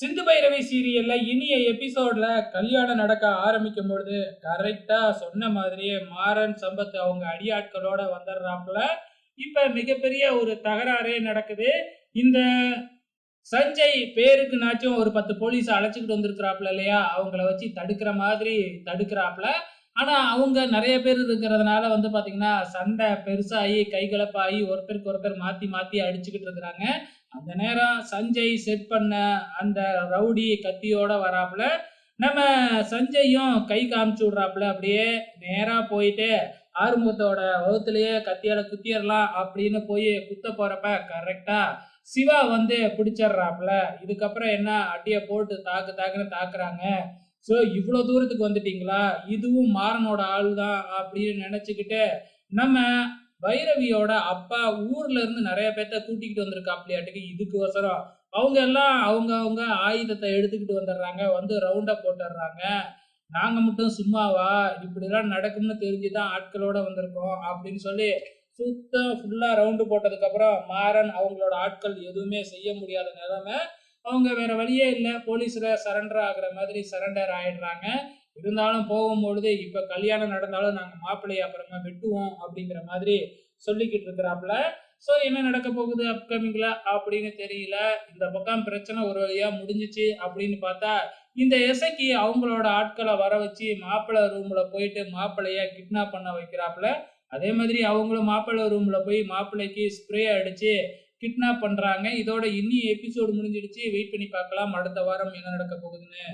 சிந்து பைரவி சீரியல்ல இனிய எபிசோட்ல கல்யாணம் நடக்க ஆரம்பிக்கும் பொழுது கரெக்டா சொன்ன மாதிரியே மாறன் சம்பத் அவங்க அடியாட்களோட வந்துடுறாப்புல. இப்ப மிகப்பெரிய ஒரு தகராறே நடக்குது. இந்த சஞ்சய் பேருக்குனாச்சும் ஒரு 10 போலீஸ் அழைச்சுக்கிட்டு வந்திருக்கிறாப்புல இல்லையா, அவங்கள வச்சு தடுக்கிற மாதிரி தடுக்கிறாப்புல. ஆனா அவங்க நிறைய பேர் இருக்கிறதுனால பாத்தீங்கன்னா சண்டை பெருசாகி கைகலப்பாகி ஒருத்தருக்கு ஒருத்தர் மாத்தி மாத்தி அடிச்சுக்கிட்டு இருக்கிறாங்க. அந்த நேரம் சஞ்சய் செட் பண்ண அந்த ரவுடி கத்தியோட வராப்புல. நம்ம சஞ்சயும் கை காமிச்சு விடுறாப்புல. அப்படியே நேரா போயிட்டு ஆறுமுகத்தோட வகுத்துலயே கத்தியால குத்திடலாம் அப்படின்னு போய் குத்த போறப்ப கரெக்டா சிவா பிடிச்சிடுறாப்புல. இதுக்கப்புறம் என்ன அடிய போட்டு தாக்கு தாக்குன்னு தாக்குறாங்க. ஸோ இவ்வளோ தூரத்துக்கு வந்துட்டீங்களா, இதுவும் மாறனோட ஆள் தான் அப்படின்னு நினைச்சுக்கிட்டு நம்ம பைரவியோட அப்பா ஊர்ல இருந்து நிறைய பேர்த்த கூட்டிக்கிட்டு வந்திருக்காப்லையாட்டுக்கு இதுக்கோசரம். அவங்க எல்லாம் அவங்க ஆயுதத்தை எடுத்துக்கிட்டு வந்துடுறாங்க, ரவுண்டா போட்டுடுறாங்க. நாங்க மட்டும் சும்மாவா, இப்படிலாம் நடக்கும்னு தெரிஞ்சுதான் ஆட்களோட வந்திருக்கோம் அப்படின்னு சொல்லி சுத்தம் ஃபுல்லா ரவுண்டு போட்டதுக்கு அப்புறம் மாறன் அவங்களோட ஆட்கள் எதுவுமே செய்ய முடியாத நிலைமை. அவங்க வேற வழியே இல்லை, போலீஸ்ல சரண்டர் ஆகுற மாதிரி சரண்டர் ஆயிடுறாங்க. இருந்தாலும் போகும்பொழுது இப்ப கல்யாணம் நடந்தாலும் நாங்க மாப்பிள்ளையை அப்புறமா வெட்டுவோம் அப்படிங்கிற மாதிரி சொல்லிக்கிட்டு இருக்கிறாப்புல. ஸோ என்ன நடக்க போகுது அப்கமிங்ல அப்படின்னு தெரியல. இந்த பக்கம் பிரச்சனை ஒரு வழியா முடிஞ்சிச்சு அப்படின்னு பார்த்தா இந்த இசைக்கு அவங்களோட ஆட்களை வர வச்சு மாப்பிள்ளை ரூம்ல போயிட்டு மாப்பிள்ளைய கிட்னாப் பண்ண வைக்கிறாப்புல. அதே மாதிரி அவங்களும் மாப்பிள்ளை ரூம்ல போய் மாப்பிள்ளைக்கு ஸ்ப்ரே அடிச்சு கிட்னாப் பண்றாங்க. இதோட இன்னி எபிசோடு முடிஞ்சிடுச்சு. வெயிட் பண்ணி பார்க்கலாம் அடுத்த வாரம் என்ன நடக்க போகுதுன்னு.